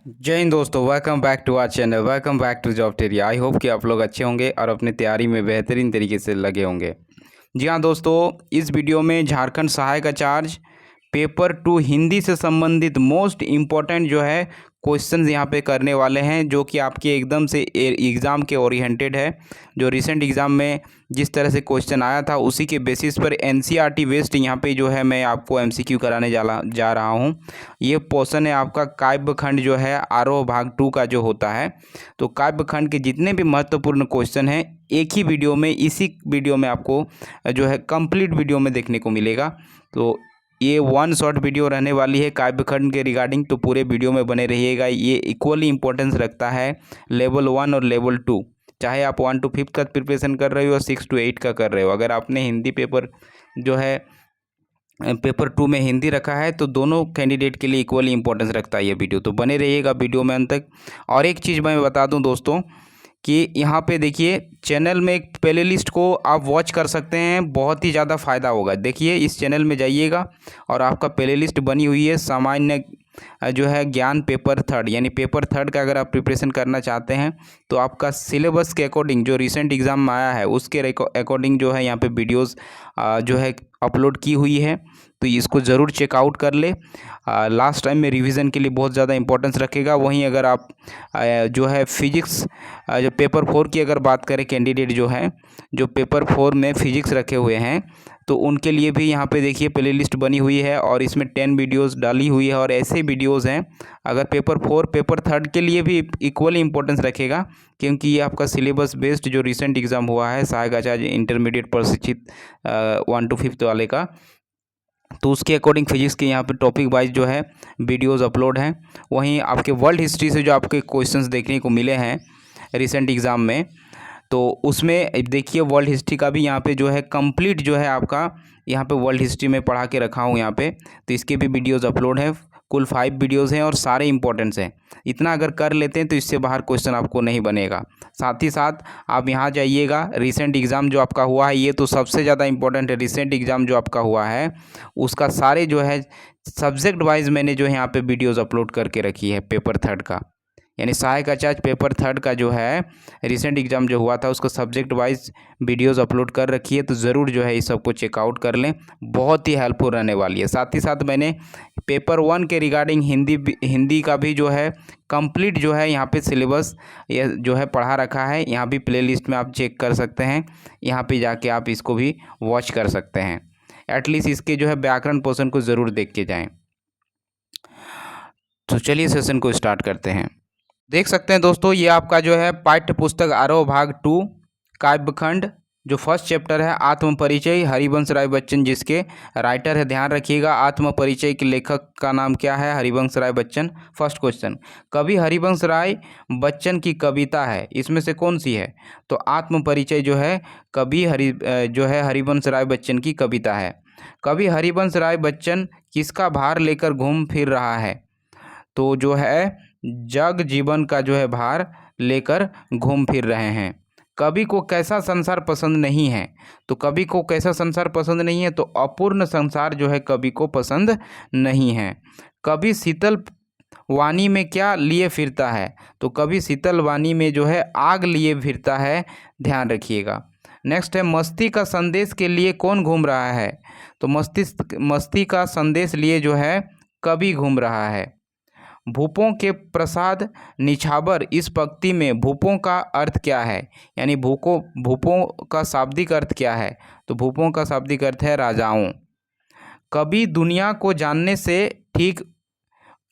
जय हिंद दोस्तों, welcome back to our channel. Welcome back to job टेरिया। आई होप कि आप लोग अच्छे होंगे और अपनी तैयारी में बेहतरीन तरीके से लगे होंगे। जी हाँ दोस्तों, इस वीडियो में झारखंड सहायक आचार्य पेपर 2 हिंदी से संबंधित मोस्ट इम्पॉर्टेंट जो है क्वेश्चंस यहाँ पे करने वाले हैं, जो कि आपके एकदम से एग्ज़ाम के ओरिएंटेड है। जो रिसेंट एग्ज़ाम में जिस तरह से क्वेश्चन आया था उसी के बेसिस पर एनसीईआरटी बेस्ड यहाँ पे जो है मैं आपको एमसीक्यू कराने जा रहा हूँ। ये पोर्शन है आपका काव्य खंड जो है आरोह भाग 2 का जो होता है। तो काव्य खंड के जितने भी महत्वपूर्ण क्वेश्चन हैं एक ही वीडियो में, इसी वीडियो में आपको जो है कंप्लीट वीडियो में देखने को मिलेगा। तो ये वन शॉर्ट वीडियो रहने वाली है काव्य खंड के रिगार्डिंग, तो पूरे वीडियो में बने रहिएगा। ये इक्वली इंपॉर्टेंस रखता है लेवल 1 और लेवल 2, चाहे आप 1 to 5 का प्रिपरेशन कर रहे हो और 6 to 8 का कर रहे हो। अगर आपने हिंदी पेपर जो है पेपर 2 में हिंदी रखा है तो दोनों कैंडिडेट के लिए इक्वली इंपॉर्टेंस रखता है ये वीडियो, तो बने रहिएगा वीडियो में अंत तक। और एक चीज़ मैं बता दूं दोस्तों कि यहाँ पे देखिए चैनल में एक प्ले लिस्ट को आप वॉच कर सकते हैं, बहुत ही ज़्यादा फ़ायदा होगा। देखिए इस चैनल में जाइएगा और आपका प्ले लिस्ट बनी हुई है सामान्य जो है ज्ञान पेपर 3, यानी पेपर 3 का अगर आप प्रिपरेशन करना चाहते हैं तो आपका सिलेबस के अकॉर्डिंग जो रिसेंट एग्ज़ाम में आया है उसके अकॉर्डिंग जो है यहाँ पे वीडियोस जो है अपलोड की हुई है, तो इसको ज़रूर चेकआउट कर ले। लास्ट टाइम में रिवीजन के लिए बहुत ज़्यादा इंपॉर्टेंस रखेगा। वहीं अगर आप जो है फिजिक्स जो पेपर 4 की अगर बात करें, कैंडिडेट जो है जो पेपर 4 में फिजिक्स रखे हुए हैं तो उनके लिए भी यहाँ पे देखिए प्ले लिस्ट बनी हुई है और इसमें 10 वीडियोस डाली हुई है और ऐसे वीडियोस हैं अगर पेपर 4 पेपर 3 के लिए भी इक्वली इंपॉर्टेंस रखेगा, क्योंकि ये आपका सिलेबस बेस्ड जो रिसेंट एग्ज़ाम हुआ है सहायक आचार्य इंटरमीडिएट प्रशिक्षित 1 to 5 वाले का, तो उसके अकॉर्डिंग फिजिक्स के यहाँ पे टॉपिक वाइज जो है वीडियोस अपलोड हैं। वहीं आपके वर्ल्ड हिस्ट्री से जो आपके क्वेश्चंस देखने को मिले हैं रिसेंट एग्ज़ाम में, तो उसमें देखिए वर्ल्ड हिस्ट्री का भी यहाँ पे जो है कंप्लीट जो है आपका यहाँ पे वर्ल्ड हिस्ट्री में पढ़ा के रखा हूँ यहाँ पे, तो इसके भी वीडियोस अपलोड हैं। कुल 5 वीडियोस हैं और सारे इंपॉर्टेंट्स हैं। इतना अगर कर लेते हैं तो इससे बाहर क्वेश्चन आपको नहीं बनेगा। साथ ही साथ आप यहाँ जाइएगा, रिसेंट एग्ज़ाम जो आपका हुआ है ये तो सबसे ज़्यादा इंपॉर्टेंट है। रिसेंट एग्ज़ाम जो आपका हुआ है उसका सारे जो है सब्जेक्ट वाइज मैंने जो है यहाँ पे वीडियोज़ अपलोड करके रखी है पेपर 3 का, यानी सहायक आचार्य पेपर 3 का जो है रिसेंट एग्ज़ाम जो हुआ था उसका सब्जेक्ट वाइज वीडियोस अपलोड कर रखी है, तो ज़रूर जो है इस सबको चेकआउट कर लें, बहुत ही हेल्पफुल रहने वाली है। साथ ही साथ मैंने पेपर 1 के रिगार्डिंग हिंदी का भी जो है कंप्लीट जो है यहाँ पे सिलेबस ये जो है पढ़ा रखा है। यहाँ भी प्ले लिस्ट में आप चेक कर सकते हैं, यहाँ पे जाके आप इसको भी वॉच कर सकते हैं। एटलीस्ट इसके जो है व्याकरण पोर्शन को ज़रूर देख के जाएँ। तो चलिए सेशन को स्टार्ट करते हैं। देख सकते हैं दोस्तों, ये आपका जो है पाठ्य पुस्तक आरोह भाग 2 काव्यखंड जो फर्स्ट चैप्टर है आत्म परिचय, हरिवंश राय बच्चन जिसके राइटर है। ध्यान रखिएगा आत्म परिचय के लेखक का नाम क्या है, हरिवंश राय बच्चन। फर्स्ट क्वेश्चन, कवि हरिवंश राय बच्चन की कविता है इसमें से कौन सी है? तो आत्म परिचय जो है कवि जो है हरिवंश राय बच्चन की कविता है। कवि हरिवंश राय बच्चन किसका भार लेकर घूम फिर रहा है? तो जो है जग जीवन का जो है भार लेकर घूम फिर रहे हैं। कवि को कैसा संसार पसंद नहीं है? तो कवि को कैसा संसार पसंद नहीं है? तो अपूर्ण संसार जो है कवि को पसंद नहीं है। कवि शीतल वाणी में क्या लिए फिरता है? तो कवि शीतल वाणी में जो है आग लिए फिरता है। ध्यान रखिएगा। नेक्स्ट है मस्ती का संदेश के लिए कौन घूम रहा है? तो मस्ती का संदेश लिए जो है कवि घूम रहा है। भूपों के प्रसाद निछावर इस पंक्ति में भूपों का अर्थ क्या है? यानी भूपों का शाब्दिक अर्थ क्या है? तो भूपों का शाब्दिक अर्थ है राजाओं। कवि दुनिया को जानने से ठीक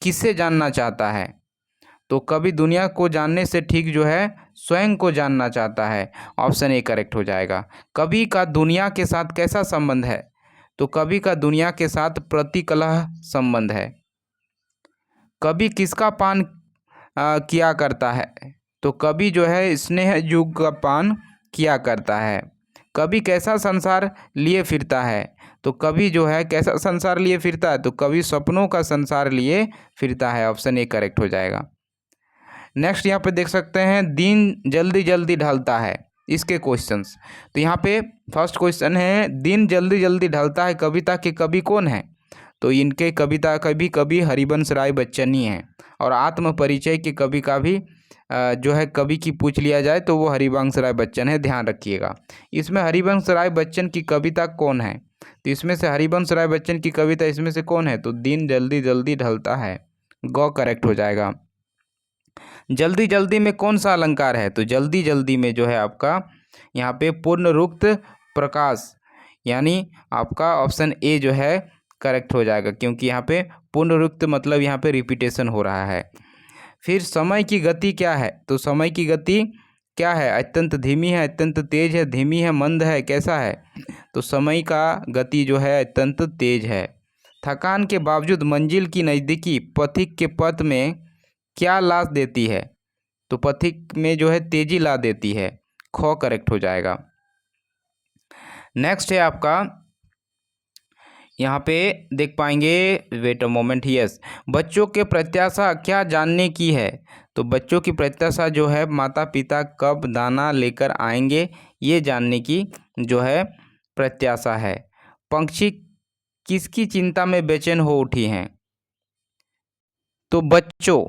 किसे जानना चाहता है? तो कवि दुनिया को जानने से ठीक जो है स्वयं को जानना चाहता है। ऑप्शन ए करेक्ट हो जाएगा। कवि का दुनिया के साथ कैसा संबंध है? तो कवि का दुनिया के साथ प्रतिकलह संबंध है। कवि किसका पान किया करता है? तो कवि जो है स्नेह युग का पान किया करता है। कवि कैसा संसार लिए फिरता है? तो कवि जो है कैसा संसार लिए फिरता है? तो कवि सपनों का संसार लिए फिरता है। ऑप्शन ए करेक्ट हो जाएगा। नेक्स्ट यहाँ पे देख सकते हैं दिन जल्दी जल्दी ढलता है, इसके क्वेश्चंस। तो यहाँ पे फर्स्ट क्वेश्चन है दिन जल्दी जल्दी ढलता है कविता के कवि कौन है? तो इनके कविता कभी कभी हरिवंश राय बच्चन ही हैं। और आत्म परिचय के कभी कभी जो है कवि की पूछ लिया जाए तो वो हरिवंश राय बच्चन है, ध्यान रखिएगा। इसमें हरिवंश राय बच्चन की कविता कौन है? तो इसमें से हरिवंश राय बच्चन की कविता इसमें से कौन है? तो दिन जल्दी जल्दी ढलता है, गौ करेक्ट हो जाएगा। जल्दी जल्दी में कौन सा अलंकार है? तो जल्दी जल्दी में जो है आपका यहाँ पे पूर्णरुक्त प्रकाश, यानी आपका ऑप्शन ए जो है करेक्ट हो जाएगा, क्योंकि यहाँ पे पूर्णरुक्त मतलब यहाँ पे रिपीटेशन हो रहा है। फिर समय की गति क्या है? तो समय की गति क्या है? अत्यंत धीमी है, अत्यंत तेज है, धीमी है, मंद है, कैसा है? तो समय का गति जो है अत्यंत तेज है। थकान के बावजूद मंजिल की नज़दीकी पथिक के पथ में क्या ला देती है? तो पथिक में जो है तेजी ला देती है, ख करेक्ट हो जाएगा। नेक्स्ट है आपका, यहाँ पे देख पाएंगे, वेट अ मोमेंट, यस, बच्चों के प्रत्याशा क्या जानने की है? तो बच्चों की प्रत्याशा जो है माता पिता कब दाना लेकर आएंगे, ये जानने की जो है प्रत्याशा है। पंछी किसकी चिंता में बेचैन हो उठी हैं? तो बच्चों,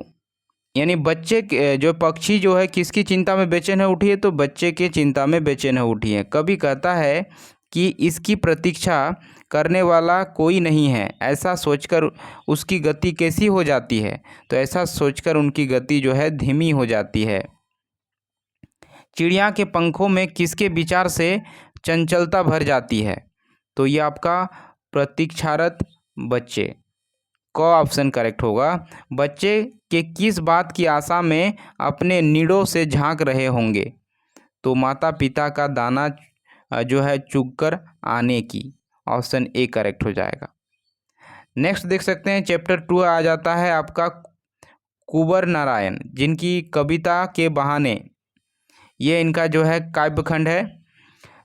यानी बच्चे जो पक्षी जो है किसकी चिंता में बेचैन है उठी है? तो बच्चे के चिंता में बेचैन है उठी है। कवि कहता है कि इसकी प्रतीक्षा करने वाला कोई नहीं है, ऐसा सोचकर उसकी गति कैसी हो जाती है? तो ऐसा सोचकर उनकी गति जो है धीमी हो जाती है। चिड़िया के पंखों में किसके विचार से चंचलता भर जाती है? तो ये आपका प्रतीक्षारत बच्चे, क ऑप्शन करेक्ट होगा। बच्चे के किस बात की आशा में अपने नीड़ों से झांक रहे होंगे? तो माता पिता का दाना जो है चुगकर आने की, ऑप्शन ए करेक्ट हो जाएगा। नेक्स्ट देख सकते हैं, चैप्टर 2 आ जाता है आपका कुंवर नारायण, जिनकी कविता के बहाने, ये इनका जो है काव्यखंड है।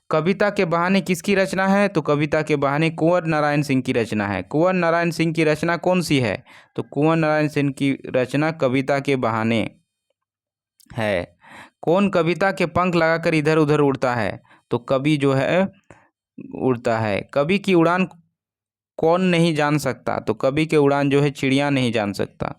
कविता के बहाने किसकी रचना है? तो कविता के बहाने कुंवर नारायण सिंह की रचना है। कुंवर नारायण सिंह की रचना कौन सी है? तो कुंवर नारायण सिंह की रचना कविता के बहाने है। कौन कविता के पंख लगाकर इधर उधर उड़ता है? तो कवि जो है उड़ता है। कवि की उड़ान कौन नहीं जान सकता? तो कवि के उड़ान जो है चिड़िया नहीं जान सकता।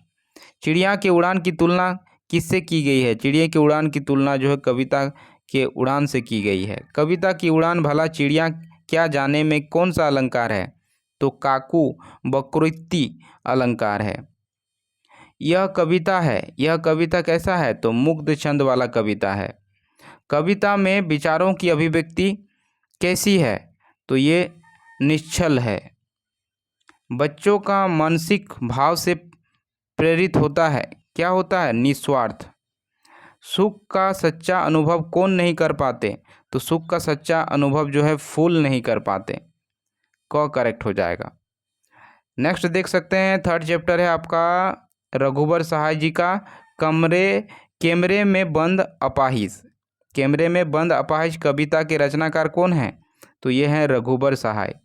चिड़िया के उड़ान की तुलना किससे की गई है? चिड़िया की उड़ान की तुलना जो है कविता के उड़ान से की गई है। कविता की उड़ान भला चिड़िया क्या जाने में कौन सा अलंकार है? तो काकू बकृति अलंकार है। यह कविता है, यह कविता कैसा है? तो मुग्ध छंद वाला कविता है। कविता में विचारों की अभिव्यक्ति कैसी है? तो ये निश्चल है। बच्चों का मानसिक भाव से प्रेरित होता है, क्या होता है? निस्वार्थ। सुख का सच्चा अनुभव कौन नहीं कर पाते? तो सुख का सच्चा अनुभव जो है फूल नहीं कर पाते, क करेक्ट हो जाएगा। नेक्स्ट देख सकते हैं, थर्ड चैप्टर है आपका रघुबर सहाय जी का कैमरे में बंद अपाहिज। कैमरे में बंद अपाहिज कविता के रचनाकार कौन है? तो ये हैं रघुबर सहाय।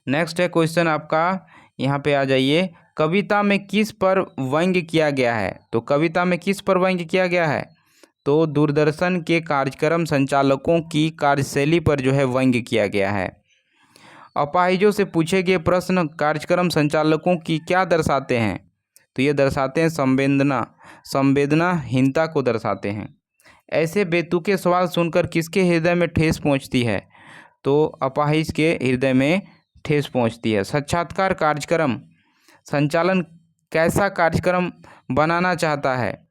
नेक्स्ट है क्वेश्चन आपका, यहाँ पे आ जाइए, कविता में किस पर व्यंग्य किया गया है? तो कविता में किस पर व्यंग्य किया गया है? तो दूरदर्शन के कार्यक्रम संचालकों की कार्यशैली पर जो है व्यंग्य किया गया है। अपाहिजों से पूछे गए प्रश्न कार्यक्रम संचालकों की क्या दर्शाते हैं? तो ये दर्शाते हैं संवेदनाहीनता को दर्शाते हैं। ऐसे बेतुके सवाल सुनकर किसके हृदय में ठेस पहुंचती है? तो अपाहिज के हृदय में ठेस पहुंचती है। साक्षात्कार कार्यक्रम संचालन कैसा कार्यक्रम बनाना चाहता है?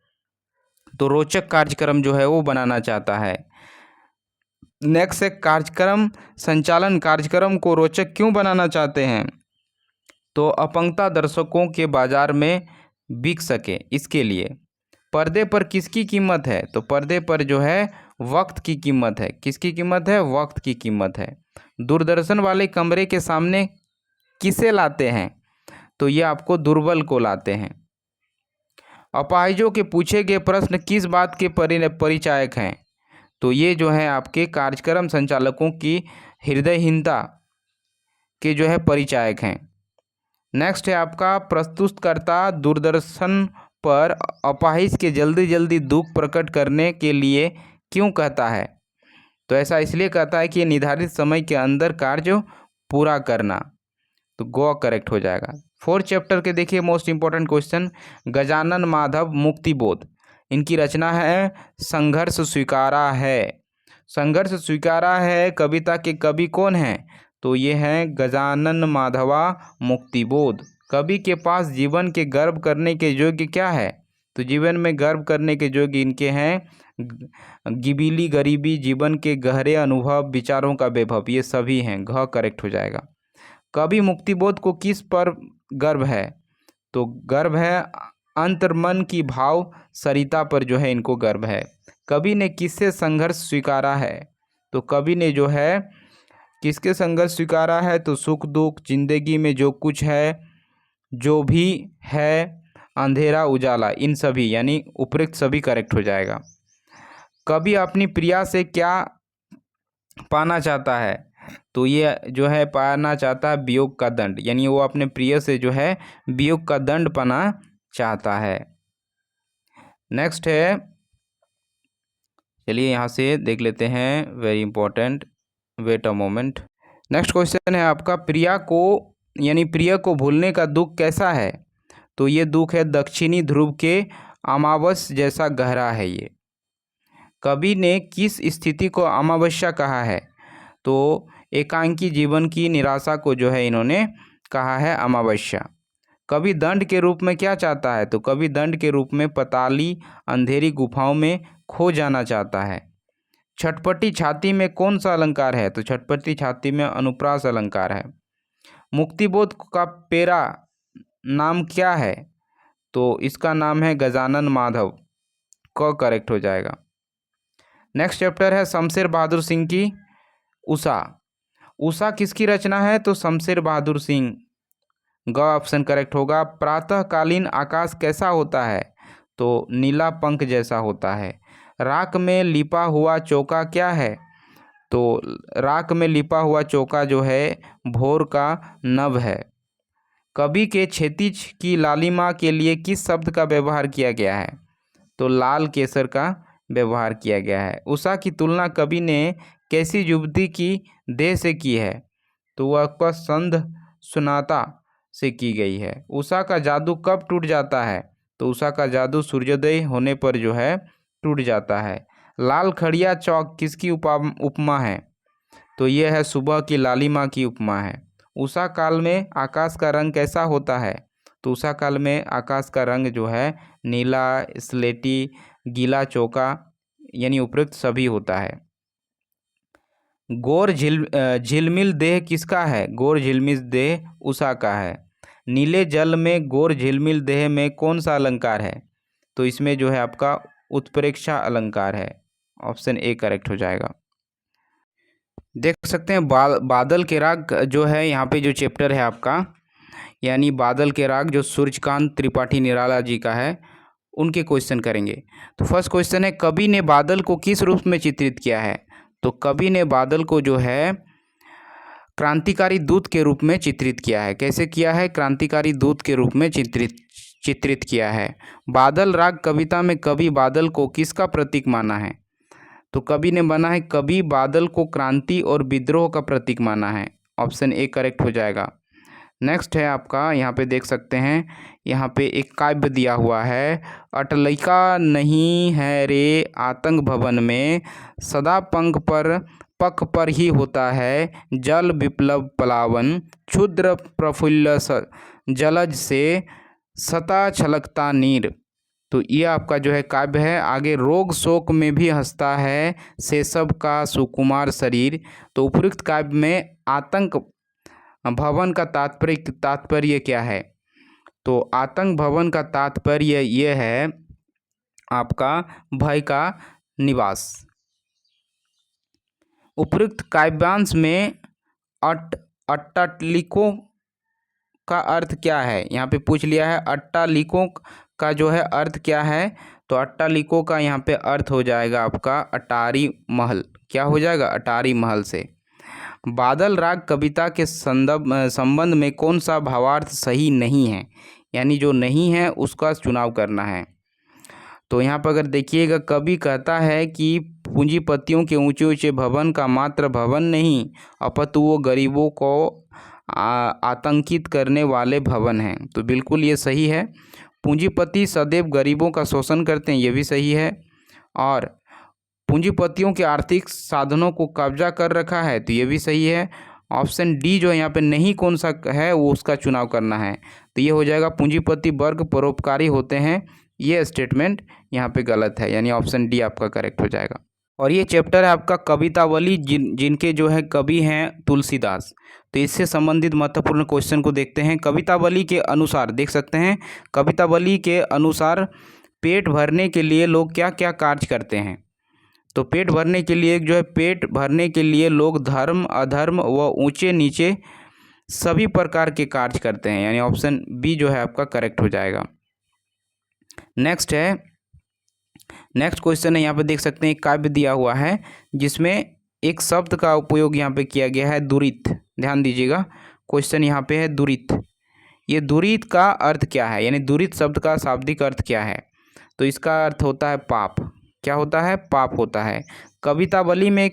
तो रोचक कार्यक्रम जो है वो बनाना चाहता है। नेक्स्ट है कार्यक्रम संचालन कार्यक्रम को रोचक क्यों बनाना चाहते हैं? तो अपंगता दर्शकों के बाजार में बिक सके, इसके लिए। पर्दे पर किसकी कीमत है? तो पर्दे पर जो है वक्त की कीमत है। किसकी कीमत है? वक्त की कीमत है। दूरदर्शन वाले कमरे के सामने किसे लाते हैं? तो ये आपको दुर्बल को लाते हैं। अपाहिजों के पूछे गए प्रश्न किस बात के परिचायक हैं? तो ये जो है आपके कार्यक्रम संचालकों की हृदयहीनता के जो है परिचायक हैं। नेक्स्ट है आपका प्रस्तुतकर्ता दूरदर्शन पर अपाहिज के जल्दी जल्दी दुख प्रकट करने के लिए क्यों कहता है? तो ऐसा इसलिए कहता है कि निर्धारित समय के अंदर कार्य पूरा करना। तो गो करेक्ट हो जाएगा। 4th चैप्टर के देखिए most important question, Gajanan Madhav Muktibodh, इनकी रचना है संघर्ष स्वीकारा है। संघर्ष स्वीकारा है कविता के कवि कौन हैं? तो ये हैं गजानन माधवा मुक्तिबोध। कवि के पास जीवन के गर्व करने के योग्य क्या है? तो जीवन में गर्व करने के योग्य इनके हैं गिबीली गरीबी, जीवन के गहरे अनुभव, विचारों का वैभव, ये सभी हैं। घ करेक्ट हो जाएगा। कवि मुक्तिबोध को किस पर गर्व है? तो गर्व है अंतर्मन की भाव सरिता पर जो है इनको गर्व है। कवि ने किससे संघर्ष स्वीकारा है? तो कवि ने जो है किसके संघर्ष स्वीकारा है? तो सुख दुख, जिंदगी में जो कुछ है, जो भी है, अंधेरा उजाला, इन सभी यानी उपरोक्त सभी करेक्ट हो जाएगा। कवि अपनी प्रिया से क्या पाना चाहता है? तो ये जो है पाना चाहता है वियोग का दंड, यानी वो अपने प्रिय से जो है वियोग का दंड पाना चाहता है। नेक्स्ट है, चलिए यहाँ से देख लेते हैं, very important, wait a moment. Next question है आपका, प्रिया को यानी प्रिय को भूलने का दुख कैसा है? तो ये दुख है दक्षिणी ध्रुव के अमावस जैसा गहरा है। ये कवि ने किस स्थिति को अमावस्या कहा है? तो एकांकी जीवन की निराशा को जो है इन्होंने कहा है अमावस्या। कवि दंड के रूप में क्या चाहता है? तो कवि दंड के रूप में पताली अंधेरी गुफाओं में खो जाना चाहता है। छटपटी छाती में कौन सा अलंकार है? तो छटपटी छाती में अनुप्रास अलंकार है। मुक्तिबोध का पेरा नाम क्या है? तो इसका नाम है गजानन माधव। क करेक्ट हो जाएगा। नेक्स्ट चैप्टर है शमशेर बहादुर सिंह की उषा। उषा किसकी रचना है? तो शमशेर बहादुर सिंह। ग ऑप्शन करेक्ट होगा। प्रातःकालीन आकाश कैसा होता है? तो नीला पंख जैसा होता है। राख में लिपा हुआ चौका क्या है? तो राख में लिपा हुआ चौका जो है भोर का नभ है। कवि के क्षितिज की लालिमा के लिए किस शब्द का व्यवहार किया गया है? तो लाल केसर का व्यवहार किया गया है। उषा की तुलना कवि ने कैसी युवती की देह से की है? तो वह आपका संध सुनाता से की गई है। उषा का जादू कब टूट जाता है? तो उषा का जादू सूर्योदय होने पर जो है टूट जाता है। लाल खड़िया चौक किसकी उपमा है? तो यह है सुबह की लालिमा की उपमा है। उषा काल में आकाश का रंग कैसा होता है? तो उषा काल में आकाश का रंग जो है नीला, स्लेटी, गीला चौका, यानी उपयुक्त सभी होता है। गौर झिलमिल देह किसका है? गौर झिलमिल देह उषा का है। नीले जल में गौर झिलमिल देह में कौन सा अलंकार है? तो इसमें जो है आपका उत्प्रेक्षा अलंकार है। ऑप्शन ए करेक्ट हो जाएगा। देख सकते हैं बादल के राग जो है यहाँ पे जो चैप्टर है आपका, यानी बादल के राग जो सूर्यकांत त्रिपाठी निराला जी का है, उनके क्वेश्चन करेंगे। तो फर्स्ट क्वेश्चन है, कवि ने बादल को किस रूप में चित्रित किया है? तो कवि ने बादल को जो है क्रांतिकारी दूत के रूप में चित्रित किया है। कैसे किया है? क्रांतिकारी दूत के रूप में चित्रित किया है। बादल राग कविता में कवि बादल को किसका प्रतीक माना है? तो कवि ने बना है कवि बादल को क्रांति और विद्रोह का प्रतीक माना है। ऑप्शन ए करेक्ट हो जाएगा। नेक्स्ट है आपका, यहाँ पे देख सकते हैं, यहाँ पे एक काव्य दिया हुआ है, अटलिका नहीं है रे आतंक भवन में, सदा पख पर ही होता है जल विप्लव पलावन, क्षुद्र प्रफुल्ल जलज से सता छलकता नीर। तो ये आपका जो है काव्य है। आगे रोग शोक में भी हंसता है सेसव का सुकुमार शरीर। तो उपयुक्त काव्य में आतंक भवन का तात्पर्य क्या है? तो आतंक भवन का तात्पर्य ये है आपका भय का निवास। उपयुक्त काव्यांश में अट्टालिकों का अर्थ क्या है? यहाँ पे पूछ लिया है अट्टालिकों का जो है अर्थ क्या है? तो अट्टालिकों का यहाँ पे अर्थ हो जाएगा आपका अटारी महल। क्या हो जाएगा? अटारी महल से। बादल राग कविता के संबंध में कौन सा भावार्थ सही नहीं है? यानी जो नहीं है उसका चुनाव करना है। तो यहाँ पर अगर देखिएगा, कवि कहता है कि पूंजीपतियों के ऊंचे ऊंचे भवन का मात्र भवन नहीं, अपितु वो गरीबों को आतंकित करने वाले भवन हैं, तो बिल्कुल ये सही है। पूंजीपति सदैव गरीबों का शोषण करते हैं, ये भी सही है। और पूंजीपतियों के आर्थिक साधनों को कब्जा कर रखा है, तो ये भी सही है। ऑप्शन डी जो है यहाँ पे नहीं कौन सा है वो उसका चुनाव करना है, तो ये हो जाएगा पूंजीपति वर्ग परोपकारी होते हैं, ये स्टेटमेंट यहाँ पे गलत है, यानी ऑप्शन डी आपका करेक्ट हो जाएगा। और ये चैप्टर है आपका कवितावली, जिनके जो है कवि हैं तुलसीदास। तो इससे संबंधित महत्वपूर्ण क्वेश्चन को देखते हैं। कवितावली के अनुसार देख सकते हैं, कवितावली के अनुसार पेट भरने के लिए लोग क्या क्या कार्य करते हैं। तो पेट भरने के लिए जो है, पेट भरने के लिए लोग धर्म अधर्म व ऊंचे नीचे सभी प्रकार के कार्य करते हैं, यानी ऑप्शन बी जो है आपका करेक्ट हो जाएगा। नेक्स्ट क्वेश्चन है, यहाँ पे देख सकते हैं एक काव्य दिया हुआ है जिसमें एक शब्द का उपयोग यहाँ पे किया गया है, दुरित। ध्यान दीजिएगा, क्वेश्चन यहाँ पे है दुरित। ये दुरित का अर्थ क्या है, यानी दुरित शब्द का शाब्दिक अर्थ क्या है। तो इसका अर्थ होता है पाप। क्या होता है, पाप होता है। कवितावली में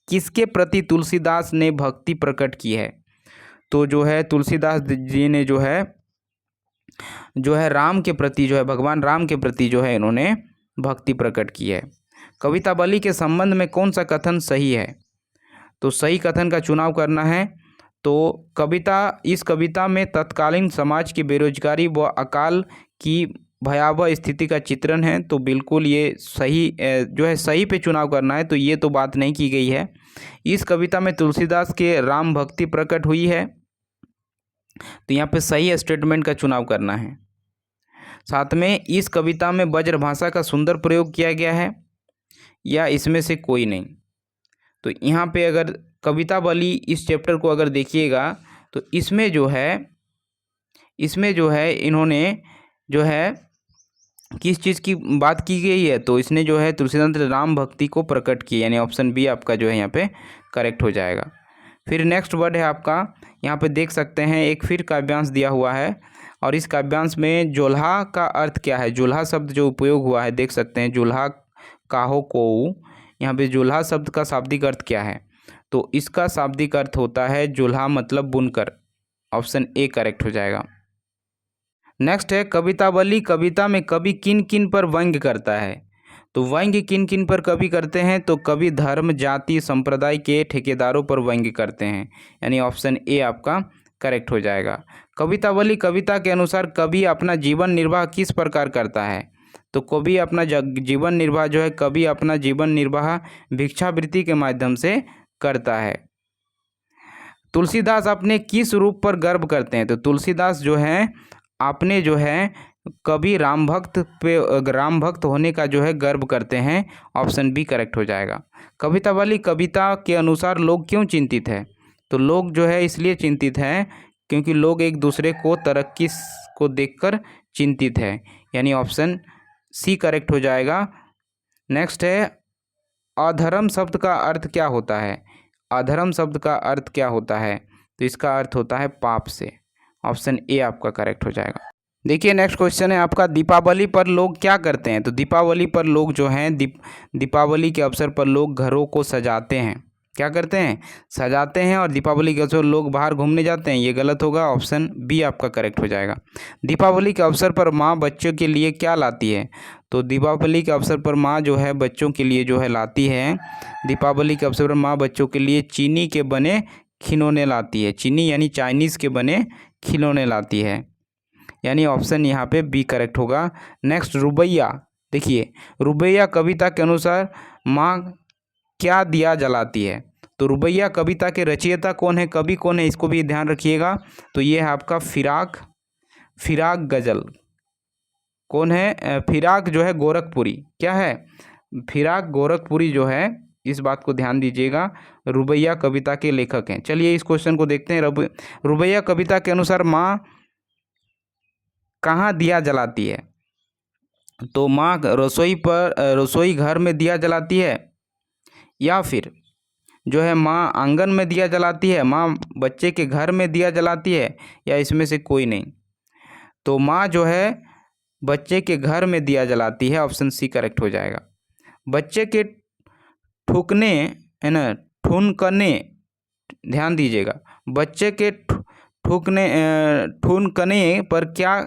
किसके प्रति तुलसीदास ने भक्ति प्रकट की है। तो जो है तुलसीदास जी ने जो है राम के प्रति, जो है भगवान राम के प्रति जो है इन्होंने भक्ति प्रकट की है। कवितावली के संबंध में कौन सा कथन सही है। तो सही कथन का चुनाव करना है। तो इस कविता में तत्कालीन समाज की बेरोजगारी व अकाल की भयावह स्थिति का चित्रण है, तो बिल्कुल ये सही जो है सही पे चुनाव करना है। तो ये तो बात नहीं की गई है। इस कविता में तुलसीदास के राम भक्ति प्रकट हुई है, तो यहाँ पे सही स्टेटमेंट का चुनाव करना है। साथ में इस कविता में ब्रज भाषा का सुंदर प्रयोग किया गया है, या इसमें से कोई नहीं। तो यहाँ पे अगर कवितावली इस चैप्टर को अगर देखिएगा तो इसमें जो है इन्होंने जो है किस चीज़ की बात की गई है। तो इसने जो है तुलसीदास राम भक्ति को प्रकट की, यानी ऑप्शन बी आपका जो है यहाँ पे करेक्ट हो जाएगा। फिर नेक्स्ट वर्ड है आपका, यहाँ पे देख सकते हैं एक फिर काव्यांश दिया हुआ है, और इस काव्यांश में जोल्हा का अर्थ क्या है। जोल्हा शब्द जो उपयोग हुआ है, देख सकते हैं जोल्हा काहो को, यहाँ पे जोल्हा शब्द का शाब्दिक अर्थ क्या है। तो इसका शाब्दिक अर्थ होता है जोल्हा मतलब बुनकर, ऑप्शन ए करेक्ट हो जाएगा। नेक्स्ट है कवितावली, कविता में कवि किन किन पर व्यंग्य करता है। तो व्यंग्य किन किन पर कवि करते हैं। तो कवि धर्म जाति संप्रदाय के ठेकेदारों पर व्यंग्य करते हैं, यानी ऑप्शन ए आपका करेक्ट हो जाएगा। कवितावली कविता के अनुसार कवि अपना जीवन निर्वाह किस प्रकार करता है। तो कवि अपना जीवन निर्वाह जो है, कवि अपना जीवन निर्वाह भिक्षावृत्ति के माध्यम से करता है। तुलसीदास अपने किस रूप पर गर्व करते हैं। तो तुलसीदास जो है अपने जो है कवि राम भक्त होने का जो है गर्व करते हैं, ऑप्शन बी करेक्ट हो जाएगा। कवितावली कविता के अनुसार लोग क्यों चिंतित है। तो लोग जो है इसलिए चिंतित हैं क्योंकि लोग एक दूसरे को तरक्की को देखकर चिंतित है, यानी ऑप्शन सी करेक्ट हो जाएगा। नेक्स्ट है अधर्म शब्द का अर्थ क्या होता है। अधर्म शब्द का अर्थ क्या होता है। तो इसका अर्थ होता है पाप से, ऑप्शन ए आपका करेक्ट हो जाएगा। देखिए नेक्स्ट क्वेश्चन है आपका, दीपावली पर लोग क्या करते हैं। तो दीपावली पर लोग जो हैं दीपावली के अवसर पर लोग घरों को सजाते हैं। क्या करते हैं, सजाते हैं। और दीपावली के अवसर लोग बाहर घूमने जाते हैं, ये गलत होगा, ऑप्शन बी आपका करेक्ट हो जाएगा। दीपावली के अवसर पर माँ बच्चों के लिए क्या लाती है। तो दीपावली के अवसर पर माँ जो है बच्चों के लिए जो है लाती है, दीपावली के अवसर पर माँ बच्चों के लिए चीनी के बने खिलौने लाती है। चीनी यानी चाइनीज़ के बने खिलौने लाती है, यानी ऑप्शन यहाँ पे बी करेक्ट होगा। नेक्स्ट रुबैया, देखिए रुबैया कविता के अनुसार माँ क्या दिया जलाती है। तो रुबैया कविता के रचयिता कौन है, कवि कौन है, इसको भी ध्यान रखिएगा। तो ये है आपका फिराक गजल। कौन है, फिराक जो है गोरखपुरी। क्या है, फिराक गोरखपुरी जो है, इस बात को ध्यान दीजिएगा, रुबैया कविता के लेखक हैं। चलिए इस क्वेश्चन को देखते हैं। रुबैया कविता के अनुसार माँ कहाँ दिया जलाती है। तो माँ रसोई घर में दिया जलाती है, या फिर जो है माँ आंगन में दिया जलाती है, माँ बच्चे के घर में दिया जलाती है, या इसमें से कोई नहीं। तो माँ जो है बच्चे के घर में दिया जलाती है, ऑप्शन सी करेक्ट हो जाएगा। बच्चे के ठुकने है ना, ठुनकने ध्यान दीजिएगा, बच्चे के ठुनकने पर क्या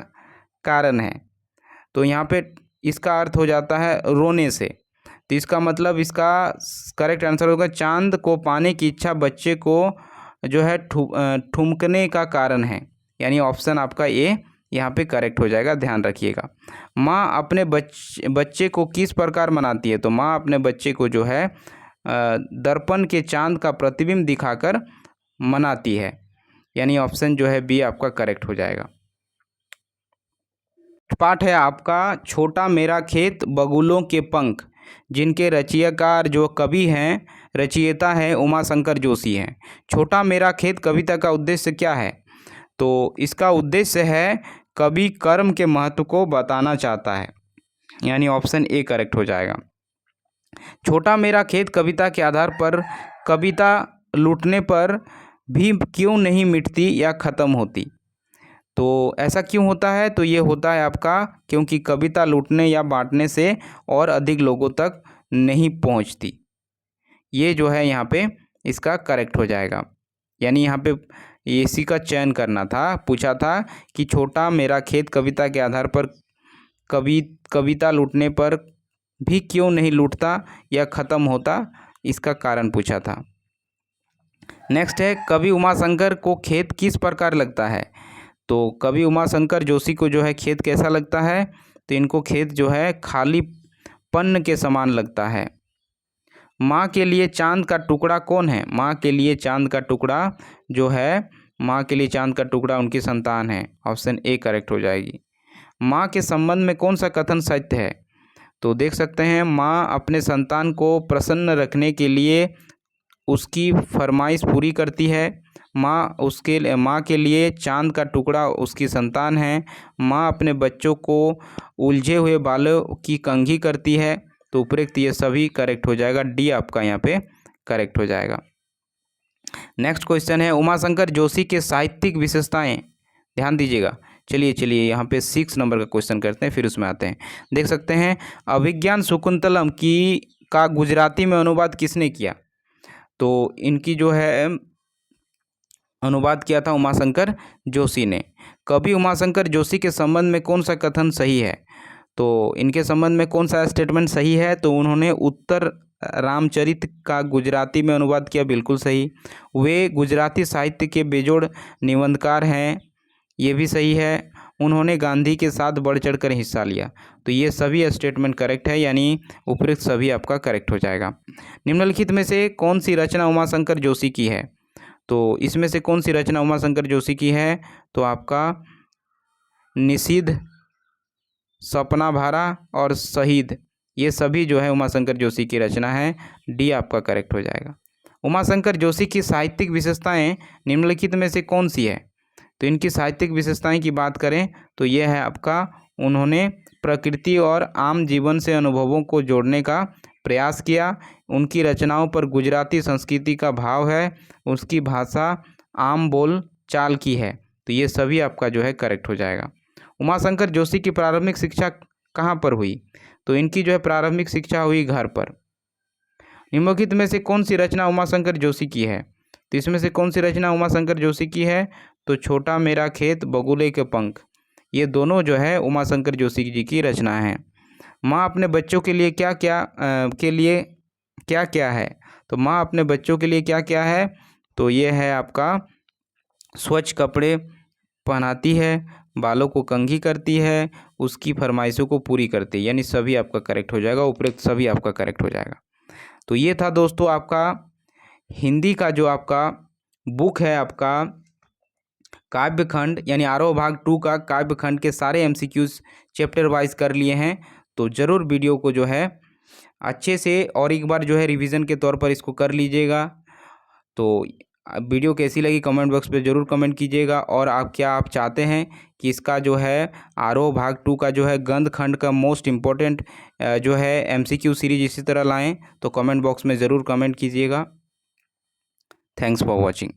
कारण है। तो यहाँ पे इसका अर्थ हो जाता है रोने से। तो इसका मतलब इसका करेक्ट आंसर होगा चांद को पाने की इच्छा बच्चे को जो है ठुमकने का कारण है, यानी ऑप्शन आपका ए यहाँ पे करेक्ट हो जाएगा। ध्यान रखिएगा। माँ अपने बच्चे को किस प्रकार मनाती है। तो माँ अपने बच्चे को जो है दर्पण के चांद का प्रतिबिंब दिखाकर मनाती है, यानी ऑप्शन जो है बी आपका करेक्ट हो जाएगा। पाठ है आपका छोटा मेरा खेत बगुलों के पंख, जिनके रचयिताकार जो कवि हैं, रचयिता है उमाशंकर जोशी हैं। छोटा मेरा खेत कविता का उद्देश्य क्या है। तो इसका उद्देश्य है कवि कर्म के महत्व को बताना चाहता है, यानी ऑप्शन ए करेक्ट हो जाएगा। छोटा मेरा खेत कविता के आधार पर कविता लूटने पर भी क्यों नहीं मिटती या ख़त्म होती। तो ऐसा क्यों होता है। तो ये होता है आपका क्योंकि कविता लूटने या बांटने से और अधिक लोगों तक नहीं पहुंचती। ये जो है यहाँ पे इसका करेक्ट हो जाएगा, यानी यहाँ पे इसी का चयन करना था। पूछा था कि छोटा मेरा खेत कविता के आधार पर कविता लूटने पर भी क्यों नहीं लूटता या ख़त्म होता, इसका कारण पूछा था। नेक्स्ट है कवि उमाशंकर को खेत किस प्रकार लगता है। तो कवि उमाशंकर जोशी को जो है खेत कैसा लगता है। तो इनको खेत जो है खाली पन्न के समान लगता है। माँ के लिए चांद का टुकड़ा कौन है। माँ के लिए चांद का टुकड़ा जो है, माँ के लिए चांद का टुकड़ा उनकी संतान है। ऑप्शन ए करेक्ट हो जाएगी। माँ के संबंध में कौन सा कथन सत्य है। तो देख सकते हैं माँ अपने संतान को प्रसन्न रखने के लिए उसकी फरमाइश पूरी करती है। माँ के लिए चांद का टुकड़ा उसकी संतान है। माँ अपने बच्चों को उलझे हुए बालों की कंघी करती है। तो उपरोक्त ये सभी करेक्ट हो जाएगा। डी आपका यहाँ पे करेक्ट हो जाएगा। नेक्स्ट क्वेश्चन है उमाशंकर जोशी के साहित्यिक विशेषताएं। ध्यान दीजिएगा। चलिए यहाँ पे 6 नंबर का क्वेश्चन करते हैं, फिर उसमें आते हैं। देख सकते हैं अभिज्ञान शकुंतलम का गुजराती में अनुवाद किसने किया। तो इनकी जो है अनुवाद किया था उमाशंकर जोशी ने। कवि उमाशंकर जोशी के संबंध में कौन सा कथन सही है। तो इनके संबंध में कौन सा स्टेटमेंट सही है। तो उन्होंने उत्तर रामचरित का गुजराती में अनुवाद किया, बिल्कुल सही। वे गुजराती साहित्य के बेजोड़ निबंधकार हैं, ये भी सही है। उन्होंने गांधी के साथ बढ़ चढ़ कर हिस्सा लिया। तो ये सभी स्टेटमेंट करेक्ट है, यानी उपरोक्त सभी आपका करेक्ट हो जाएगा। निम्नलिखित में से कौन सी रचना उमाशंकर जोशी की है। तो इसमें से कौन सी रचना उमाशंकर जोशी की है। तो आपका निषिद्ध, सपना भारा और शहीद, ये सभी जो है उमाशंकर जोशी की रचना है। डी आपका करेक्ट हो जाएगा। उमाशंकर जोशी की साहित्यिक विशेषताएं निम्नलिखित में से कौन सी है। तो इनकी साहित्यिक विशेषताएं की बात करें तो यह है आपका उन्होंने प्रकृति और आम जीवन से अनुभवों को जोड़ने का प्रयास किया। उनकी रचनाओं पर गुजराती संस्कृति का भाव है। उसकी भाषा आम बोल चाल की है। तो ये सभी आपका जो है करेक्ट हो जाएगा। उमाशंकर जोशी की प्रारंभिक शिक्षा कहाँ पर हुई। तो इनकी जो है प्रारंभिक शिक्षा हुई घर पर। निम्नलिखित में से कौन सी रचना उमाशंकर जोशी की है। तो इसमें से कौन सी रचना उमाशंकर जोशी की है। तो छोटा मेरा खेत बगुले के पंख, ये दोनों जो है उमाशंकर जोशी जी की रचना है। माँ अपने बच्चों के लिए क्या क्या है। तो माँ अपने बच्चों के लिए क्या क्या है। तो ये है आपका स्वच्छ कपड़े पहनाती है, बालों को कंघी करती है, उसकी फरमाइशों को पूरी करती है, यानी सभी आपका करेक्ट हो जाएगा। उपरोक्त सभी आपका करेक्ट हो जाएगा। तो ये था दोस्तों आपका हिंदी का जो आपका बुक है आपका काव्यखंड, यानी आरोह भाग 2 का काव्यखंड के सारे MCQs चैप्टर वाइज कर लिए हैं। तो ज़रूर वीडियो को जो है अच्छे से और एक बार जो है रिवीजन के तौर पर इसको कर लीजिएगा। तो वीडियो कैसी लगी कमेंट बॉक्स पे ज़रूर कमेंट कीजिएगा। और आप चाहते हैं कि इसका जो है आरोह भाग 2 का जो है गंध खंड का मोस्ट इम्पोर्टेंट जो है MCQ सीरीज इसी तरह लाएं, तो कमेंट बॉक्स में ज़रूर कमेंट कीजिएगा। Thanks for watching.